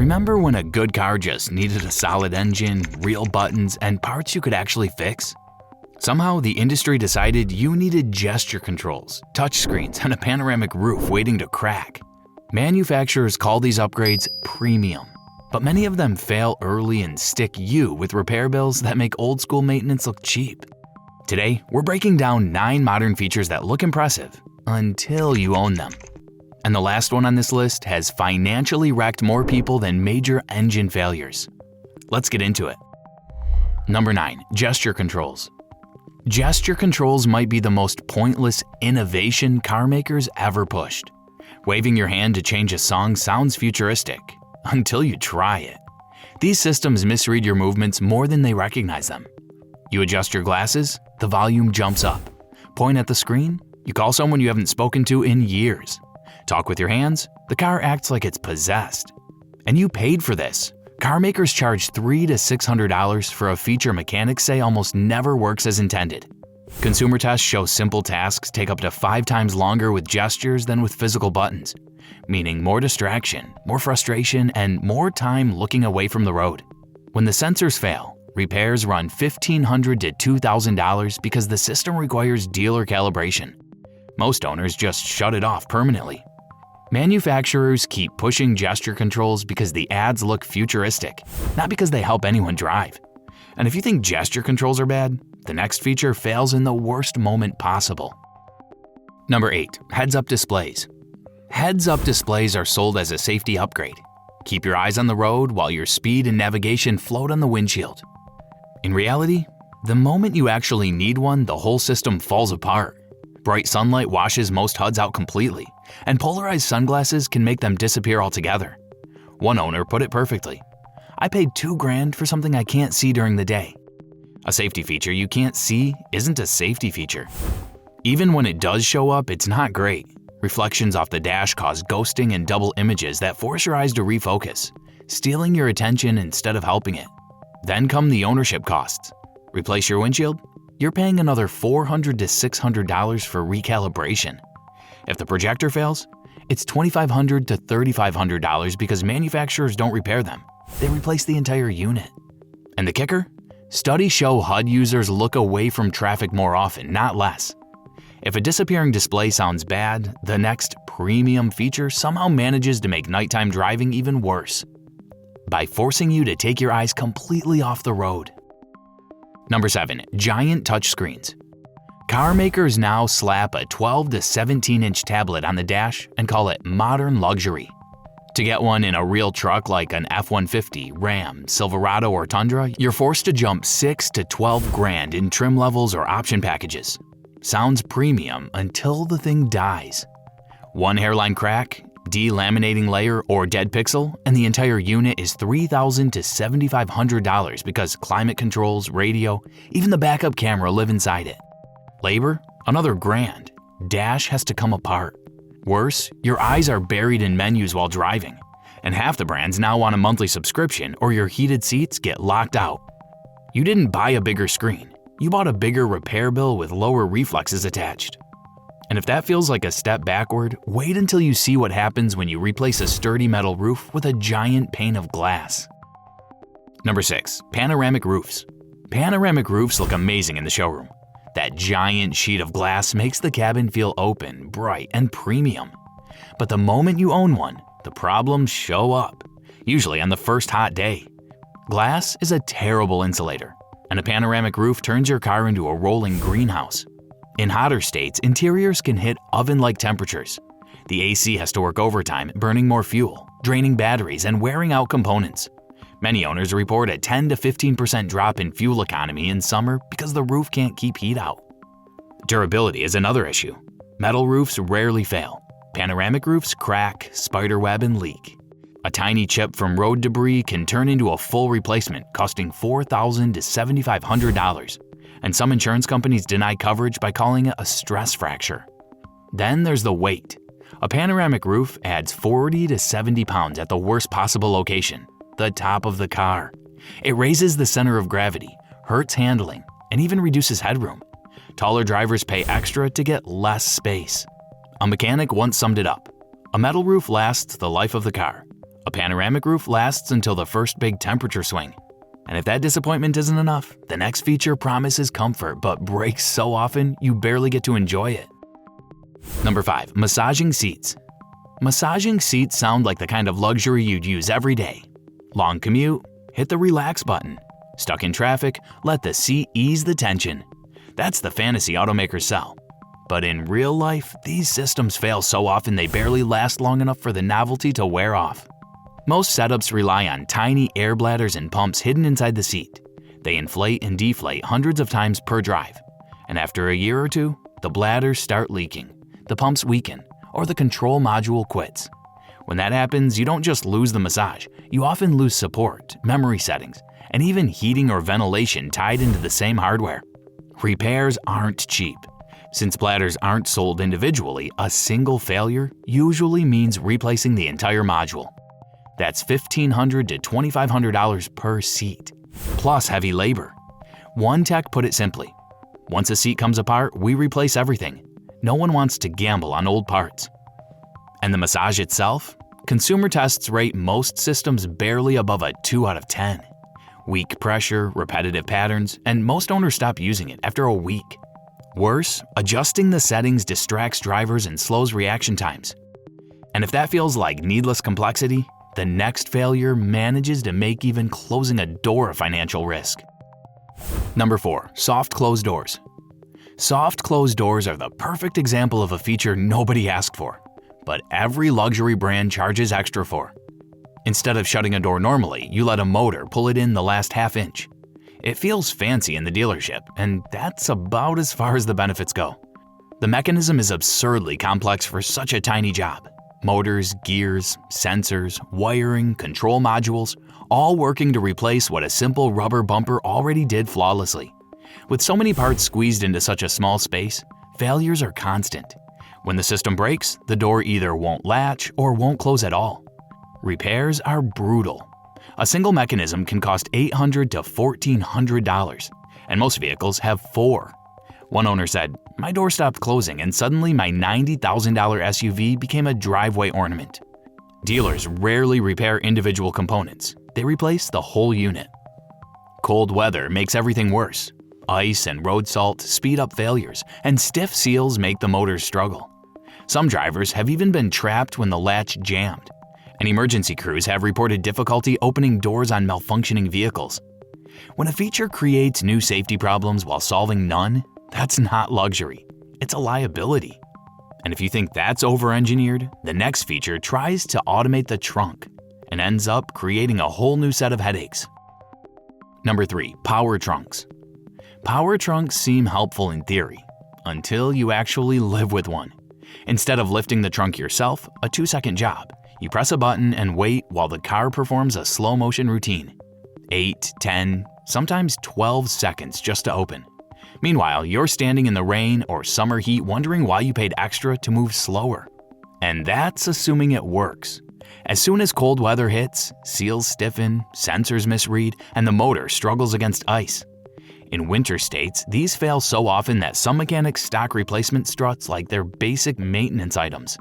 Remember when a good car just needed a solid engine, real buttons, and parts you could actually fix? Somehow, the industry decided you needed gesture controls, touchscreens, and a panoramic roof waiting to crack. Manufacturers call these upgrades premium, but many of them fail early and stick you with repair bills that make old-school maintenance look cheap. Today, we're breaking down 9 modern features that look impressive until you own them. And the last one on this list has financially wrecked more people than major engine failures. Let's get into it. Number 9. Gesture controls. Gesture controls might be the most pointless innovation car makers ever pushed. Waving your hand to change a song sounds futuristic, until you try it. These systems misread your movements more than they recognize them. You adjust your glasses, the volume jumps up. Point at the screen, you call someone you haven't spoken to in years. Talk with your hands, the car acts like it's possessed. And you paid for this. Car makers charge $300 to $600 for a feature mechanics say almost never works as intended. Consumer tests show simple tasks take up to 5 times longer with gestures than with physical buttons, meaning more distraction, more frustration, and more time looking away from the road. When the sensors fail, repairs run $1,500 to $2,000 because the system requires dealer calibration. Most owners just shut it off permanently. Manufacturers keep pushing gesture controls because the ads look futuristic, not because they help anyone drive. And if you think gesture controls are bad, the next feature fails in the worst moment possible. Number 8. Heads-up displays. Heads-up displays are sold as a safety upgrade. Keep your eyes on the road while your speed and navigation float on the windshield. In reality, the moment you actually need one, the whole system falls apart. Bright sunlight washes most HUDs out completely, and polarized sunglasses can make them disappear altogether. One owner put it perfectly. I paid $2,000 for something I can't see during the day. A safety feature you can't see isn't a safety feature. Even when it does show up, it's not great. Reflections off the dash cause ghosting and double images that force your eyes to refocus, stealing your attention instead of helping it. Then come the ownership costs. Replace your windshield? You're paying another $400 to $600 for recalibration. If the projector fails, it's $2,500 to $3,500 because manufacturers don't repair them. They replace the entire unit. And the kicker? Studies show HUD users look away from traffic more often, not less. If a disappearing display sounds bad, the next premium feature somehow manages to make nighttime driving even worse by forcing you to take your eyes completely off the road. Number 7. Giant touchscreens. Car makers now slap a 12 to 17-inch tablet on the dash and call it modern luxury. To get one in a real truck like an F-150, Ram, Silverado, or Tundra, you're forced to jump $6,000 to $12,000 in trim levels or option packages. Sounds premium until the thing dies. One hairline crack, delaminating layer, or dead pixel, and the entire unit is $3,000 to $7,500 because climate controls, radio, even the backup camera live inside it. Labor? Another $1,000. Dash has to come apart. Worse, your eyes are buried in menus while driving, and half the brands now want a monthly subscription or your heated seats get locked out. You didn't buy a bigger screen. You bought a bigger repair bill with lower reflexes attached. And if that feels like a step backward, wait until you see what happens when you replace a sturdy metal roof with a giant pane of glass. Number 6. Panoramic roofs. Panoramic roofs look amazing in the showroom. That giant sheet of glass makes the cabin feel open, bright, and premium. But the moment you own one, the problems show up, usually on the first hot day. Glass is a terrible insulator, and a panoramic roof turns your car into a rolling greenhouse. In hotter states, interiors can hit oven-like temperatures. The AC has to work overtime, burning more fuel, draining batteries, and wearing out components. Many owners report a 10 to 15% drop in fuel economy in summer because the roof can't keep heat out. Durability is another issue. Metal roofs rarely fail. Panoramic roofs crack, spiderweb, and leak. A tiny chip from road debris can turn into a full replacement, costing $4,000 to $7,500. And some insurance companies deny coverage by calling it a stress fracture. Then there's the weight. A panoramic roof adds 40 to 70 pounds at the worst possible location, the top of the car. It raises the center of gravity, hurts handling, and even reduces headroom. Taller drivers pay extra to get less space. A mechanic once summed it up. A metal roof lasts the life of the car. A panoramic roof lasts until the first big temperature swing. And if that disappointment isn't enough, the next feature promises comfort but breaks so often you barely get to enjoy it. Number 5. Massaging seats. Massaging seats sound like the kind of luxury you'd use every day. Long commute? Hit the relax button. Stuck in traffic? Let the seat ease the tension. That's the fantasy automakers sell. But in real life, these systems fail so often they barely last long enough for the novelty to wear off. Most setups rely on tiny air bladders and pumps hidden inside the seat. They inflate and deflate hundreds of times per drive. And after a year or two, the bladders start leaking, the pumps weaken, or the control module quits. When that happens, you don't just lose the massage, you often lose support, memory settings, and even heating or ventilation tied into the same hardware. Repairs aren't cheap. Since bladders aren't sold individually, a single failure usually means replacing the entire module. That's $1,500 to $2,500 per seat, plus heavy labor. One tech put it simply, once a seat comes apart, we replace everything. No one wants to gamble on old parts. And the massage itself? Consumer tests rate most systems barely above a 2 out of 10. Weak pressure, repetitive patterns, and most owners stop using it after a week. Worse, adjusting the settings distracts drivers and slows reaction times. And if that feels like needless complexity, the next failure manages to make even closing a door a financial risk. Number 4. Soft closed doors. Soft closed doors are the perfect example of a feature nobody asked for, but every luxury brand charges extra for. Instead of shutting a door normally, you let a motor pull it in the last half inch. It feels fancy in the dealership, and that's about as far as the benefits go. The mechanism is absurdly complex for such a tiny job. Motors, gears, sensors, wiring, control modules, all working to replace what a simple rubber bumper already did flawlessly. With so many parts squeezed into such a small space, failures are constant. When the system breaks, the door either won't latch or won't close at all. Repairs are brutal. A single mechanism can cost $800 to $1,400, and most vehicles have 4. One owner said, "My door stopped closing and suddenly my $90,000 SUV became a driveway ornament." Dealers rarely repair individual components. They replace the whole unit. Cold weather makes everything worse. Ice and road salt speed up failures, and stiff seals make the motors struggle. Some drivers have even been trapped when the latch jammed. And emergency crews have reported difficulty opening doors on malfunctioning vehicles. When a feature creates new safety problems while solving none, that's not luxury, it's a liability. And if you think that's over-engineered, the next feature tries to automate the trunk and ends up creating a whole new set of headaches. Number 3. Power trunks. Power trunks seem helpful in theory, until you actually live with one. Instead of lifting the trunk yourself, a 2-second job. You press a button and wait while the car performs a slow-motion routine. 8, 10, sometimes 12 seconds just to open. Meanwhile, you're standing in the rain or summer heat wondering why you paid extra to move slower. And that's assuming it works. As soon as cold weather hits, seals stiffen, sensors misread, and the motor struggles against ice. In winter states, these fail so often that some mechanics stock replacement struts like they're basic maintenance items.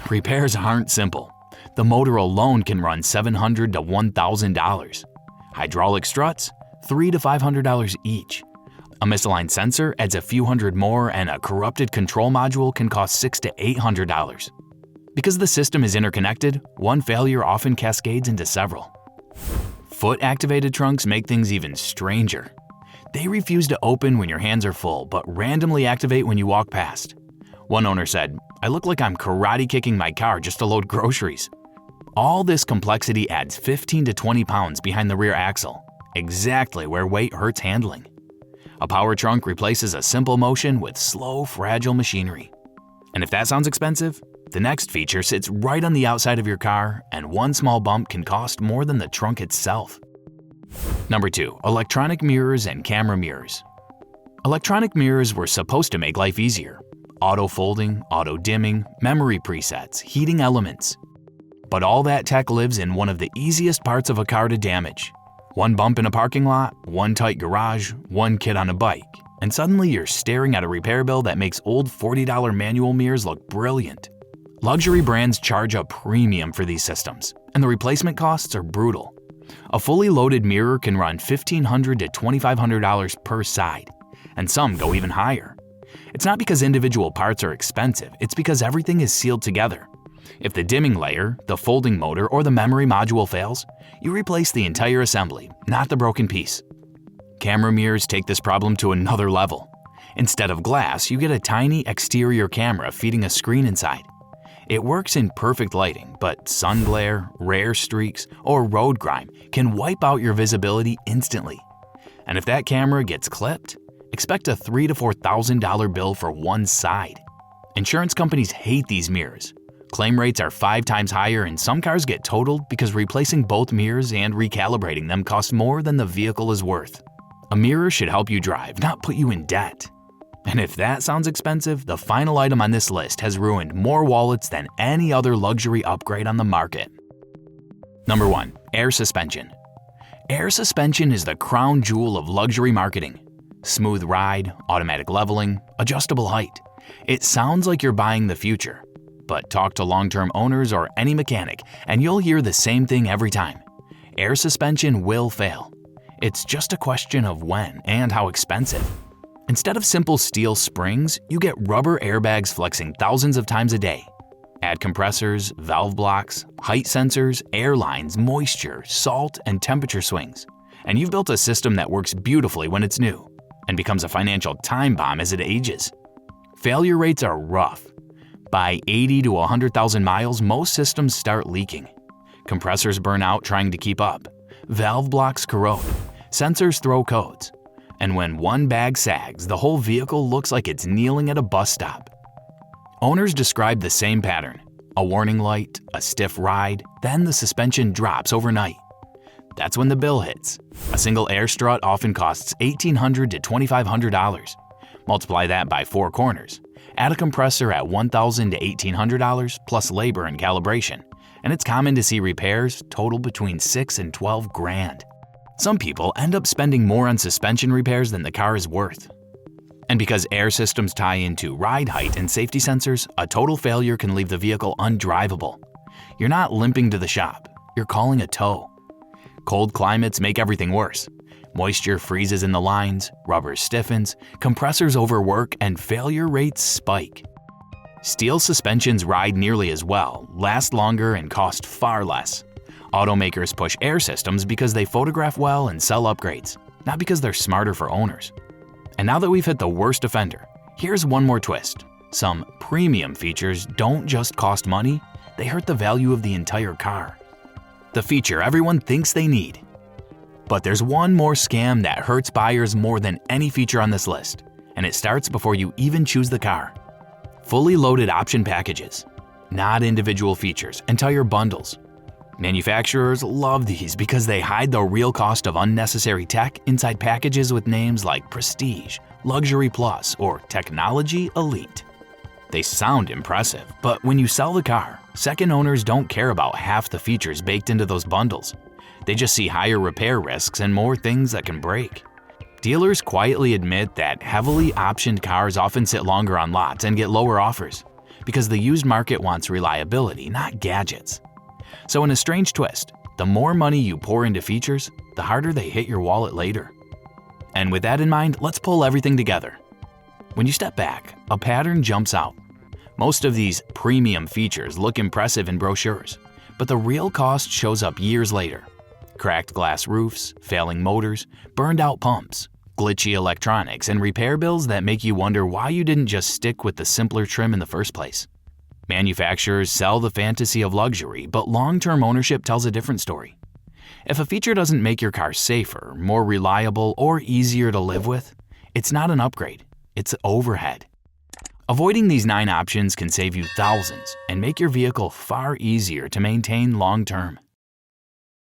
Repairs aren't simple. The motor alone can run $700 to $1,000. Hydraulic struts, $300 to $500 each. A misaligned sensor adds a few hundred more, and a corrupted control module can cost $600 to $800. Because the system is interconnected, one failure often cascades into several. Foot-activated trunks make things even stranger. They refuse to open when your hands are full, but randomly activate when you walk past. One owner said, "I look like I'm karate kicking my car just to load groceries." All this complexity adds 15 to 20 pounds behind the rear axle, exactly where weight hurts handling. A power trunk replaces a simple motion with slow, fragile machinery. And if that sounds expensive, the next feature sits right on the outside of your car, and one small bump can cost more than the trunk itself. Number 2. Electronic mirrors and camera mirrors. Electronic mirrors were supposed to make life easier. Auto folding, auto dimming, memory presets, heating elements. But all that tech lives in one of the easiest parts of a car to damage. One bump in a parking lot, one tight garage, one kid on a bike, and suddenly you're staring at a repair bill that makes old $40 manual mirrors look brilliant. Luxury brands charge a premium for these systems, And the replacement costs are brutal. A fully loaded mirror can run $1,500 to $2,500 per side, and some go even higher. It's not because individual parts are expensive, it's because everything is sealed together. If the dimming layer, the folding motor, or the memory module fails, you replace the entire assembly, not the broken piece. Camera mirrors take this problem to another level. Instead of glass, you get a tiny exterior camera feeding a screen inside. It works in perfect lighting, but sun glare, rare streaks, or road grime can wipe out your visibility instantly. And if that camera gets clipped, expect a $3,000 to $4,000 bill for one side. Insurance companies hate these mirrors. Claim rates are 5 times higher, and some cars get totaled because replacing both mirrors and recalibrating them costs more than the vehicle is worth. A mirror should help you drive, not put you in debt. And if that sounds expensive, the final item on this list has ruined more wallets than any other luxury upgrade on the market. Number 1. Air suspension. Air suspension is the crown jewel of luxury marketing. Smooth ride, automatic leveling, adjustable height. It sounds like you're buying the future. But talk to long-term owners or any mechanic, and you'll hear the same thing every time. Air suspension will fail. It's just a question of when and how expensive. Instead of simple steel springs, you get rubber airbags flexing thousands of times a day. Add compressors, valve blocks, height sensors, air lines, moisture, salt, and temperature swings. And you've built a system that works beautifully when it's new and becomes a financial time bomb as it ages. Failure rates are rough. By 80 to 100,000 miles, most systems start leaking. Compressors burn out trying to keep up. Valve blocks corrode. Sensors throw codes. And when one bag sags, the whole vehicle looks like it's kneeling at a bus stop. Owners describe the same pattern. A warning light, a stiff ride, then the suspension drops overnight. That's when the bill hits. A single air strut often costs $1,800 to $2,500. Multiply that by 4 corners. Add a compressor at $1,000 to $1,800 plus labor and calibration. And it's common to see repairs total between $6,000 and $12,000. Some people end up spending more on suspension repairs than the car is worth. And because air systems tie into ride height and safety sensors, a total failure can leave the vehicle undrivable. You're not limping to the shop, you're calling a tow. Cold climates make everything worse. Moisture freezes in the lines, rubber stiffens, compressors overwork, and failure rates spike. Steel suspensions ride nearly as well, last longer, and cost far less. Automakers push air systems because they photograph well and sell upgrades, not because they're smarter for owners. And now that we've hit the worst offender, here's one more twist. Some premium features don't just cost money, they hurt the value of the entire car. The feature everyone thinks they need. But there's one more scam that hurts buyers more than any feature on this list, and it starts before you even choose the car. Fully loaded option packages, not individual features, entire bundles. Manufacturers love these because they hide the real cost of unnecessary tech inside packages with names like Prestige, Luxury Plus, or Technology Elite. They sound impressive, but when you sell the car, second owners don't care about half the features baked into those bundles. They just see higher repair risks and more things that can break. Dealers quietly admit that heavily optioned cars often sit longer on lots and get lower offers because the used market wants reliability, not gadgets. So in a strange twist, the more money you pour into features, the harder they hit your wallet later. And with that in mind, let's pull everything together. When you step back, a pattern jumps out. Most of these premium features look impressive in brochures, but the real cost shows up years later. Cracked glass roofs, failing motors, burned out pumps, glitchy electronics, and repair bills that make you wonder why you didn't just stick with the simpler trim in the first place. Manufacturers sell the fantasy of luxury, but long-term ownership tells a different story. If a feature doesn't make your car safer, more reliable, or easier to live with, it's not an upgrade, it's overhead. Avoiding these 9 options can save you thousands and make your vehicle far easier to maintain long-term.